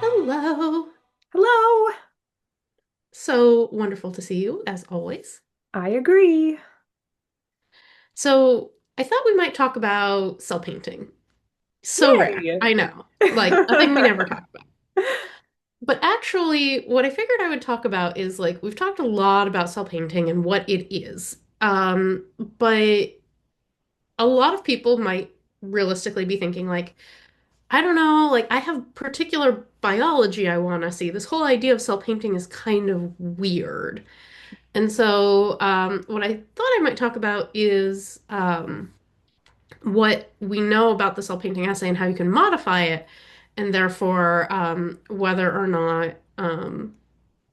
Hello. Hello. So wonderful to see you, as always. I agree. So I thought we might talk about cell painting. So rare, Yay. I know. Like a thing we never talk about. But actually, what I figured I would talk about is like we've talked a lot about cell painting and what it is. But a lot of people might realistically be thinking like, I don't know, like I have particular biology I want to see. This whole idea of cell painting is kind of weird. And so, what I thought I might talk about is what we know about the cell painting assay and how you can modify it, and therefore whether or not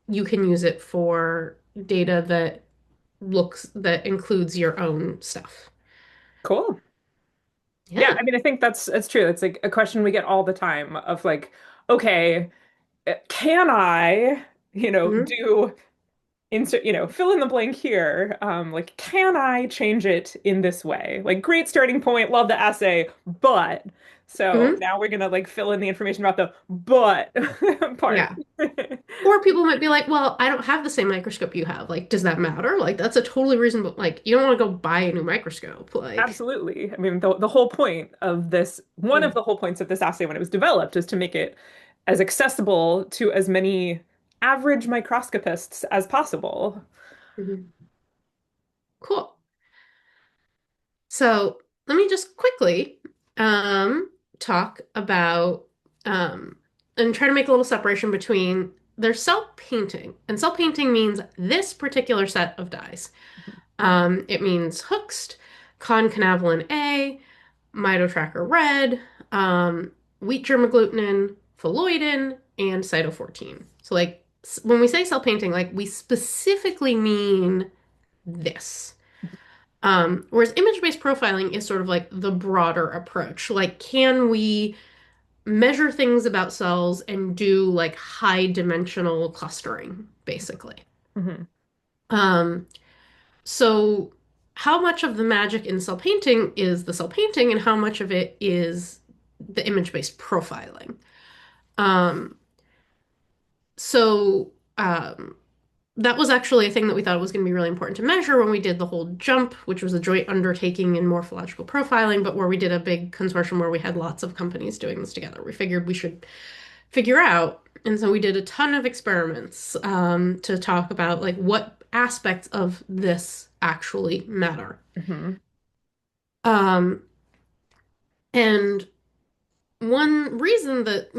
you can use it for data that includes your own stuff. Cool. Yeah, Yeah. I mean, I think that's true. It's like a question we get all the time of like, okay, can I, Hmm. do insert, fill in the blank here. Like, can I change it in this way? Like, great starting point, love the essay, but so Hmm. now we're gonna like fill in the information about the but part. Yeah. Or people might be like, well, I don't have the same microscope you have. Like, does that matter? Like, that's a totally reasonable, like, you don't want to go buy a new microscope. Like, Absolutely. I mean, the whole point of this, one of mm, the whole points of this assay when it was developed is to make it as accessible to as many average microscopists as possible. mhm. Cool. So let me just quickly talk about um, and try to make a little separation between there's cell painting, and cell painting means this particular set of dyes. It means Hoechst, concanavalin A, mitotracker red, wheat germ agglutinin, phalloidin, and cyto14. So like when we say cell painting, like we specifically mean this. Whereas image-based profiling is sort of like the broader approach. Like, can we measure things about cells and do like high dimensional clustering, basically? Mhm. Um, so how much of the magic in cell painting is the cell painting and how much of it is the image-based profiling? Um, so um, that was actually a thing that we thought was going to be really important to measure when we did the whole jump, which was a joint undertaking in morphological profiling, but where we did a big consortium where we had lots of companies doing this together. We figured we should figure out, and so we did a ton of experiments to talk about like what aspects of this actually matter. Mhm. Um, and one reason that,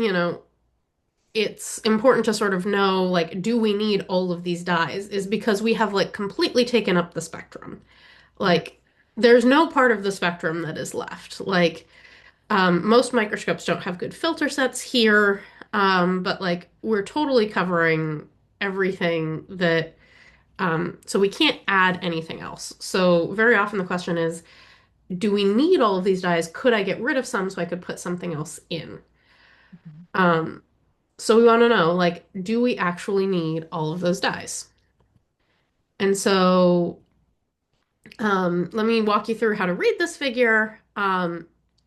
it's important to sort of know like, do we need all of these dyes is because we have like completely taken up the spectrum. Like, there's no part of the spectrum that is left. Like, most microscopes don't have good filter sets here, but like, we're totally covering everything that, so we can't add anything else. So, very often the question is, do we need all of these dyes? Could I get rid of some so I could put something else in? Um, so we want to know, like, do we actually need all of those dyes? And so let me walk you through how to read this figure.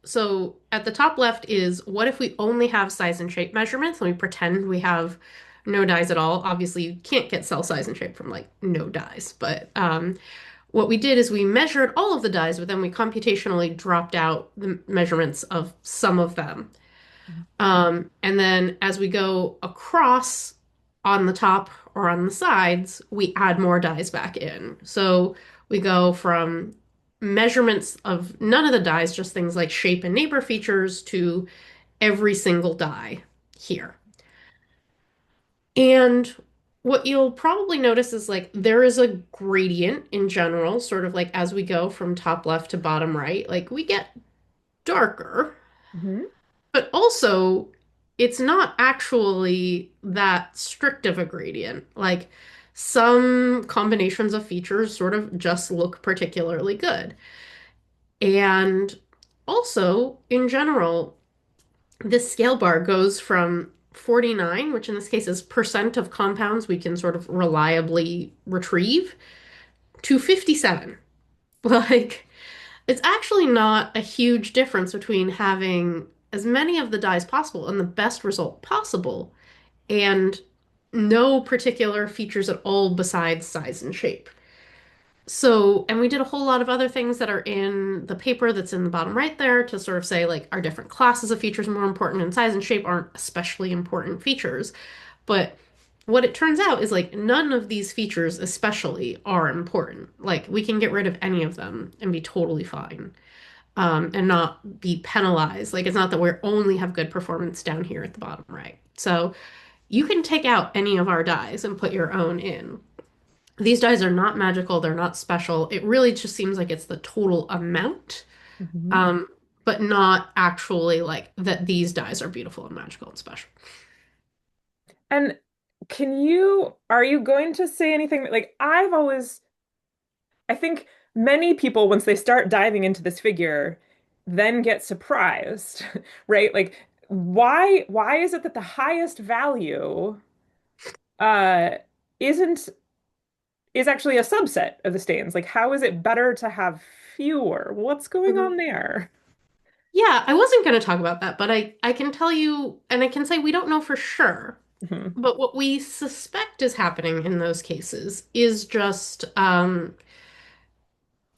So at the top left is what if we only have size and shape measurements and we pretend we have no dyes at all? Obviously, you can't get cell size and shape from like no dyes, but what we did is we measured all of the dyes, but then we computationally dropped out the measurements of some of them. And then as we go across on the top or on the sides, we add more dyes back in. So we go from measurements of none of the dyes, just things like shape and neighbor features, to every single dye here. And what you'll probably notice is like there is a gradient in general, sort of like as we go from top left to bottom right, like we get darker. Mhm. But also, it's not actually that strict of a gradient. Like some combinations of features sort of just look particularly good. And also, in general, this scale bar goes from 49, which in this case is percent of compounds we can sort of reliably retrieve, to 57. Like, it's actually not a huge difference between having as many of the dyes possible and the best result possible and no particular features at all besides size and shape. So, and we did a whole lot of other things that are in the paper that's in the bottom right there to sort of say, like, are different classes of features more important and size and shape aren't especially important features. But what it turns out is like none of these features especially are important. Like we can get rid of any of them and be totally fine, and not be penalized. Like it's not that we only have good performance down here at the bottom right. So you can take out any of our dyes and put your own in. These dyes are not magical, they're not special. It really just seems like it's the total amount, Mhm. um, but not actually like that these dyes are beautiful and magical and special. And are you going to say anything like I think many people, once they start diving into this figure, then get surprised, right? Like, why is it that the highest value uh isn't is actually a subset of the stains? Like, how is it better to have fewer? What's going Mhm. on there? Yeah, I wasn't going to talk about that, but I can tell you, and I can say we don't know for sure. Mhm. But what we suspect is happening in those cases is just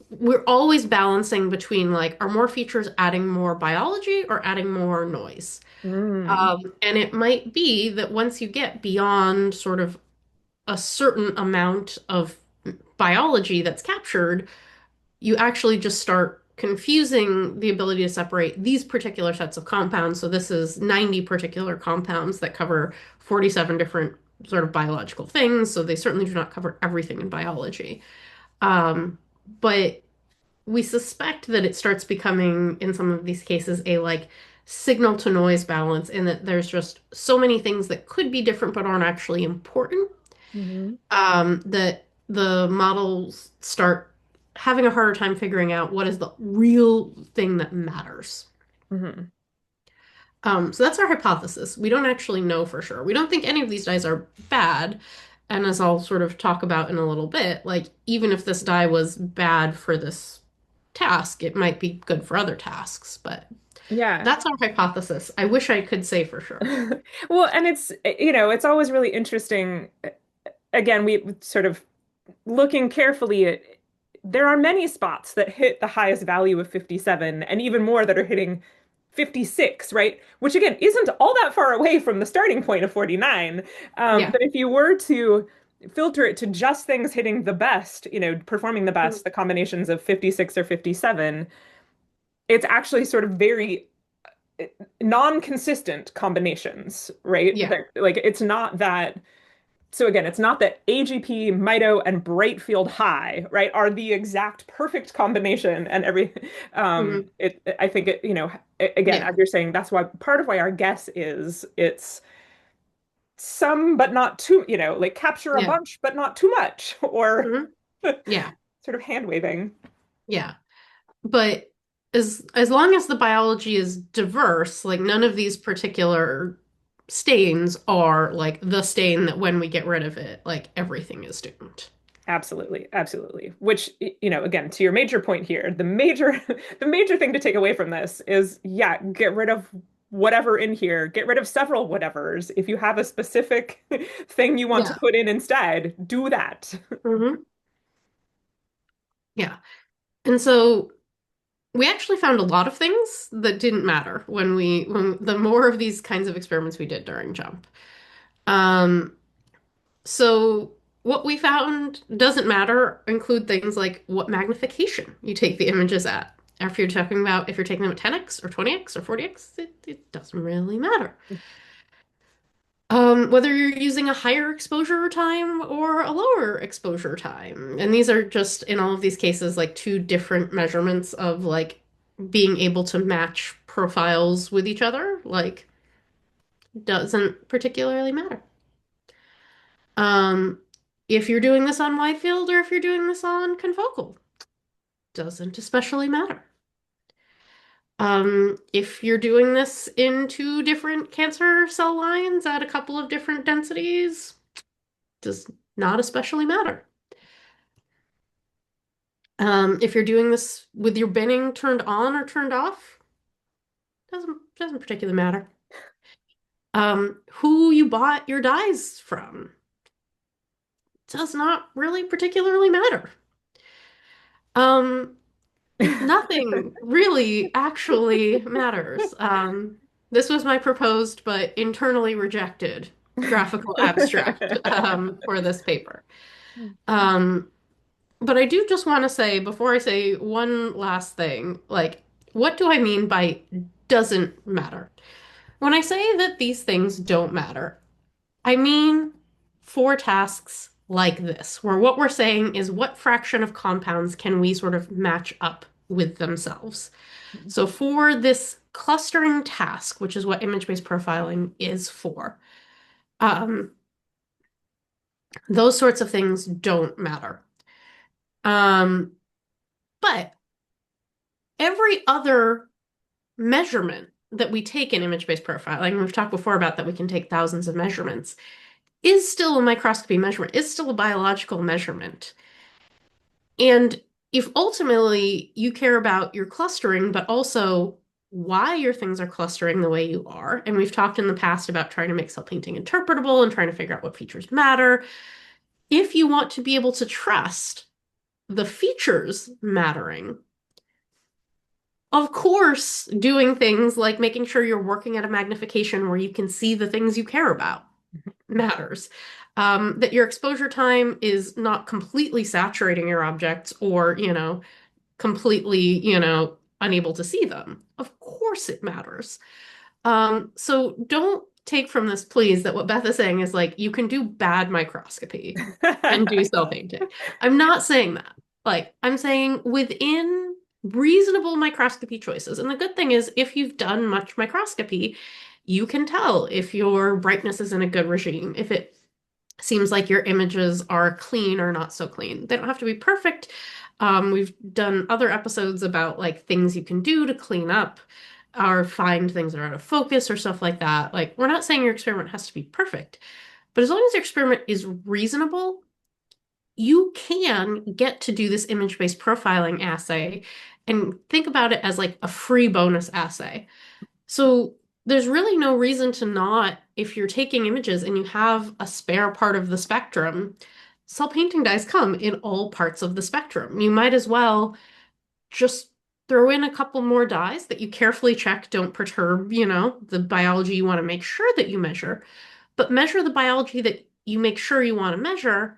we're always balancing between like, are more features adding more biology or adding more noise? Mm. And it might be that once you get beyond sort of a certain amount of biology that's captured, you actually just start confusing the ability to separate these particular sets of compounds. So this is 90 particular compounds that cover 47 different sort of biological things. So they certainly do not cover everything in biology. But we suspect that it starts becoming, in some of these cases, a like signal to noise balance, in that there's just so many things that could be different but aren't actually important, Mhm. that the models start having a harder time figuring out what is the real thing that matters. Mhm. So that's our hypothesis. We don't actually know for sure. We don't think any of these dyes are bad. And as I'll sort of talk about in a little bit, like even if this dye was bad for this task, it might be good for other tasks. But Yeah. that's our hypothesis. I wish I could say for sure. Well, and it's always really interesting. Again, we sort of looking carefully at there are many spots that hit the highest value of 57 and even more that are hitting 56, right? Which again isn't all that far away from the starting point of 49. Yeah. But if you were to filter it to just things hitting the best, performing the best, the combinations of 56 or 57, it's actually sort of very non-consistent combinations, right? Yeah. Like it's not that so again, it's not that AGP, Mito, and Brightfield High, right, are the exact perfect combination and every Hmm. I think again, Yeah. as you're saying, that's why part of why our guess is it's some but not too, like capture a Yeah. bunch but not too much, or Hmm. Yeah. sort of hand waving. Yeah. But as long as the biology is diverse, like none of these particular stains are like the stain that when we get rid of it, like everything is doomed. Absolutely, absolutely. Which, again, to your major point here, the major thing to take away from this is, yeah, get rid of whatever in here, get rid of several whatevers. If you have a specific thing you want to Yeah. put in instead, do that. Hmm. Yeah. And so we actually found a lot of things that didn't matter when the more of these kinds of experiments we did during jump. Um, so what we found doesn't matter include things like what magnification you take the images at. If you're talking about if you're taking them at 10x or 20x or 40x, it doesn't really matter. Whether you're using a higher exposure time or a lower exposure time. And these are just, in all of these cases, like two different measurements of like being able to match profiles with each other. Like, doesn't particularly matter. Um, if you're doing this on wide field or if you're doing this on confocal, doesn't especially matter. If you're doing this in two different cancer cell lines at a couple of different densities, does not especially matter. If you're doing this with your binning turned on or turned off, doesn't particularly matter. Who you bought your dyes from does not really particularly matter. Um, Nothing really actually matters. This was my proposed but internally rejected graphical abstract for this paper. Um, but I do just want to say, before I say one last thing, like, what do I mean by doesn't matter? When I say that these things don't matter, I mean for tasks like this, where what we're saying is what fraction of compounds can we sort of match up with themselves. So for this clustering task, which is what image-based profiling is for, um, those sorts of things don't matter. Um, but every other measurement that we take in image-based profiling, we've talked before about that we can take thousands of measurements, is still a microscopy measurement, is still a biological measurement. And if ultimately you care about your clustering, but also why your things are clustering the way you are, and we've talked in the past about trying to make cell painting interpretable and trying to figure out what features matter, if you want to be able to trust the features mattering, of course, doing things like making sure you're working at a magnification where you can see the things you care about matters. That your exposure time is not completely saturating your objects or, completely, unable to see them. Of course it matters. So don't take from this, please, that what Beth is saying is like you can do bad microscopy and do cell painting. I'm not saying that. Like, I'm saying within reasonable microscopy choices. And the good thing is, if you've done much microscopy, you can tell if your brightness is in a good regime, if it seems like your images are clean or not so clean. They don't have to be perfect. We've done other episodes about like things you can do to clean up or find things that are out of focus or stuff like that. Like, we're not saying your experiment has to be perfect, but as long as your experiment is reasonable, you can get to do this image-based profiling assay and think about it as like a free bonus assay. So there's really no reason to not, if you're taking images and you have a spare part of the spectrum, cell painting dyes come in all parts of the spectrum. You might as well just throw in a couple more dyes that you carefully check don't perturb, the biology you want to make sure that you measure, but measure the biology that you make sure you want to measure.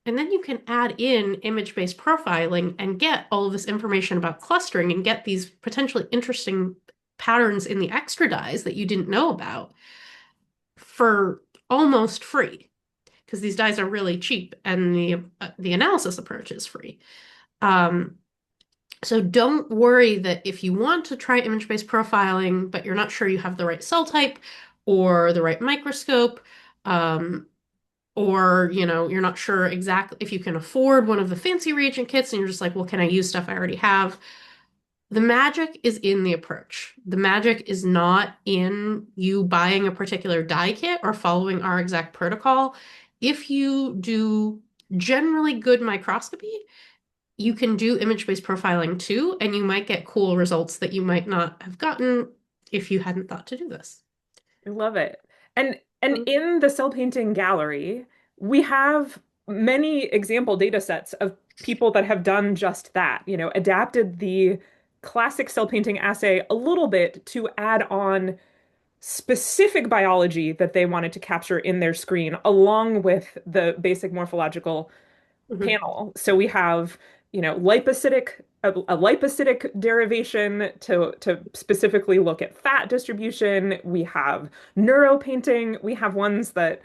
And then you can add in image-based profiling and get all of this information about clustering and get these potentially interesting patterns in the extra dyes that you didn't know about for almost free, because these dyes are really cheap and the analysis approach is free. Um, so don't worry that if you want to try image-based profiling, but you're not sure you have the right cell type or the right microscope, um, or you're not sure exactly if you can afford one of the fancy reagent kits and you're just like, well, can I use stuff I already have? The magic is in the approach. The magic is not in you buying a particular dye kit or following our exact protocol. If you do generally good microscopy, you can do image-based profiling too, and you might get cool results that you might not have gotten if you hadn't thought to do this. I love it. And in the cell painting gallery, we have many example data sets of people that have done just that, adapted the classic cell painting assay a little bit to add on specific biology that they wanted to capture in their screen, along with the basic morphological Mhm. panel. So we have, lipocytic a lipocytic derivation to specifically look at fat distribution. We have neuropainting. We have ones that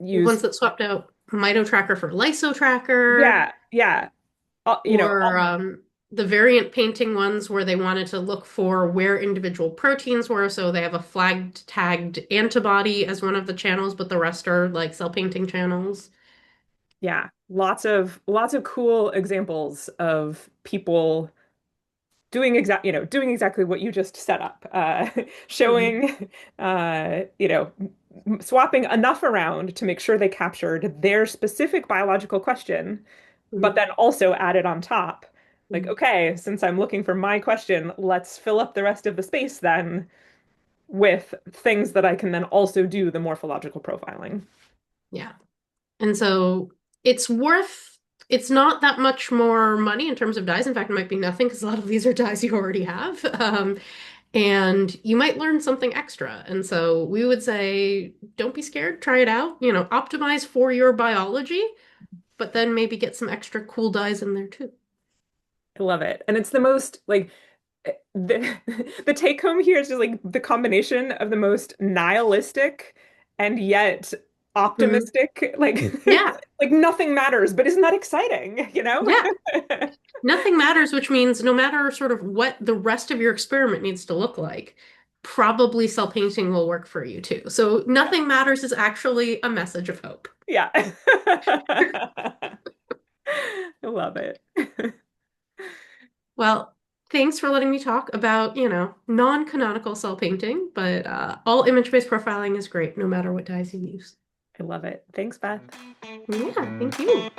use Ones that swapped out MitoTracker for LysoTracker, yeah, yeah. or the variant painting ones where they wanted to look for where individual proteins were. So they have a flagged tagged antibody as one of the channels, but the rest are like cell painting channels. Yeah, lots of cool examples of people doing exactly what you just set up, Hmm. showing, swapping enough around to make sure they captured their specific biological question, but Hmm. then also added on top, like, Hmm. okay, since I'm looking for my question, let's fill up the rest of the space then with things that I can then also do the morphological profiling. Yeah. And so it's worth, it's not that much more money in terms of dyes. In fact, it might be nothing because a lot of these are dyes you already have. And you might learn something extra. And so we would say, don't be scared, try it out, optimize for your biology, but then maybe get some extra cool dyes in there too. I love it. And it's the most like the the take home here is just like the combination of the most nihilistic and yet Mhm. optimistic, like Yeah. like nothing matters, but isn't that exciting, you know? Yeah. Nothing matters, which means no matter sort of what the rest of your experiment needs to look like, probably cell painting will work for you too. So Yeah. nothing matters is actually a message of hope. Yeah. I love it. Well, thanks for letting me talk about, non-canonical cell painting, but all image-based profiling is great no matter what dyes you use. I love it. Thanks, Beth. Yeah, thank you.